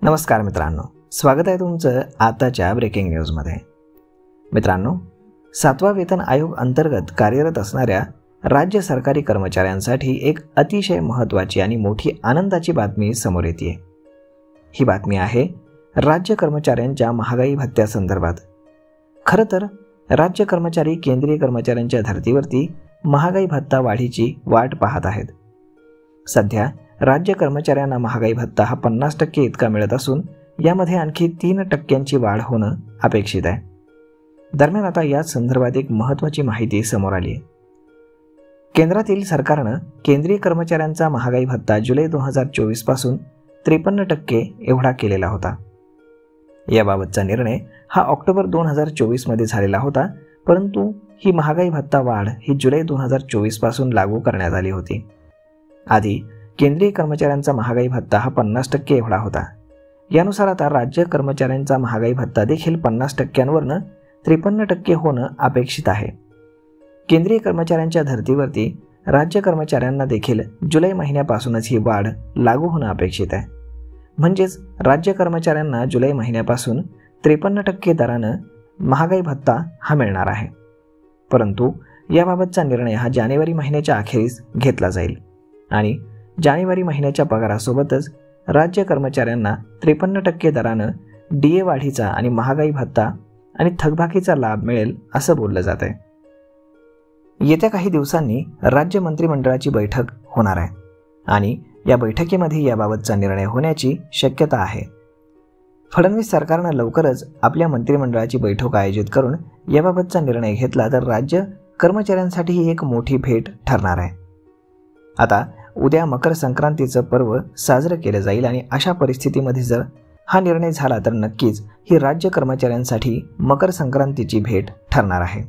नमस्कार मित्रांनो, स्वागत आहे तुमचं आताच्या ब्रेकिंग न्यूजमध्ये। मित्रांनो, 7वा वेतन आयोग अंतर्गत कार्यरत असणाऱ्या राज्य सरकारी कर्मचाऱ्यांसाठी एक अतिशय महत्त्वाची आणि मोठी आनंदाची बातमी समोर येते। ही बातमी आहे राज्य कर्मचाऱ्यांच्या महागाई भत्त्यासंदर्भात। खरं तर राज्य कर्मचारी केंद्रीय कर्मचाऱ्यांच्या धर्तीवरती महागाई भत्ता वाढीची वाट पाहत आहेत। सध्या राज्य कर्मचाऱ्यांना महागाई भत्ता हा 50% इतका मिळत असून यामध्ये आणखी 3% वाढ होणं अपेक्षित आहे। दरम्यान आता या संदर्भात एक महत्त्वाची माहिती समोर आली आहे। केंद्रातील सरकारनं केंद्रीय कर्मचाऱ्यांचा महागाई भत्ता जुलै 2024 पासून 53% एवढा केलेला होता। याबाबतचा निर्णय हा ऑक्टोबर 2024 मध्ये झालेला होता, परंतु ही महागाई भत्ता वाढ ही जुलै 2024 पासून लागू करण्यात आली होती। आधी केंद्रीय कर्मचाऱ्यांचा महागाई भत्ता हा 50% एवढा होता। यानुसार आता राज्य कर्मचाऱ्यांचा महागाई भत्ता देखील 50%वरनं 53% होणं अपेक्षित आहे। केंद्रीय कर्मचाऱ्यांच्या धर्तीवरती राज्य कर्मचाऱ्यांना देखील जुलै महिन्यापासूनच ही वाढ लागू होणं अपेक्षित आहे। म्हणजेच राज्य कर्मचाऱ्यांना जुलै महिन्यापासून 53% दरानं महागाई भत्ता हा मिळणार आहे। परंतु याबाबतचा निर्णय हा जानेवारी महिन्याच्या अखेरीस घेतला जाईल आणि जानेवारी महिन्याच्या पगारासोबतच राज्य कर्मचाऱ्यांना 53% दरानं DA वाढीचा आणि महागाई भत्ता आणि थकबाकीचा लाभ मिळेल असं बोललं जात आहे। येत्या काही दिवसांनी राज्य मंत्रिमंडळाची बैठक होणार आहे आणि या बैठकीमध्ये याबाबतचा निर्णय होण्याची शक्यता आहे। फडणवीस सरकारनं लवकरच आपल्या मंत्रिमंडळाची बैठक आयोजित करून याबाबतचा निर्णय घेतला तर राज्य कर्मचाऱ्यांसाठी ही एक मोठी भेट ठरणार आहे। आता उद्या मकर संक्रांतीचं पर्व साजरं केलं जाईल आणि अशा परिस्थितीमध्ये जर हा निर्णय झाला तर नक्कीच ही राज्य कर्मचाऱ्यांसाठी मकर संक्रांतीची भेट ठरणार आहे।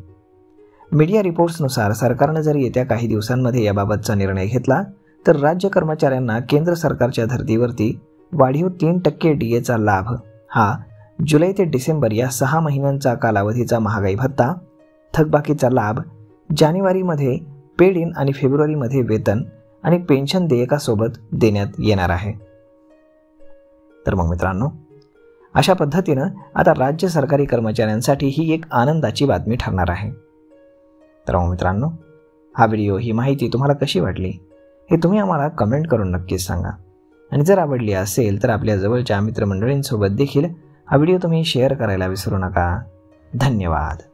मीडिया रिपोर्ट्सनुसार सरकारनं जर येत्या काही दिवसांमध्ये याबाबतचा निर्णय घेतला तर राज्य कर्मचाऱ्यांना केंद्र सरकारच्या धर्तीवरती वाढीव 3% DAचा लाभ हा जुलै ते डिसेंबर या 6 महिन्यांचा कालावधीचा महागाई भत्ता, थकबाकीचा लाभ, जानेवारीमध्ये पेड इन आणि फेब्रुवारीमध्ये वेतन आणि पेन्शन देयकासोबत देण्यात येणार आहे। तर मग मित्रांनो, अशा पद्धतीनं आता राज्य सरकारी कर्मचाऱ्यांसाठी ही एक आनंदाची बातमी ठरणार आहे। तर मग मित्रांनो, हा व्हिडिओ, ही माहिती तुम्हाला कशी वाटली हे तुम्ही आम्हाला कमेंट करून नक्कीच सांगा आणि जर आवडली असेल तर आपल्या जवळच्या मित्रमंडळींसोबत देखील हा व्हिडिओ तुम्ही शेअर करायला विसरू नका। धन्यवाद।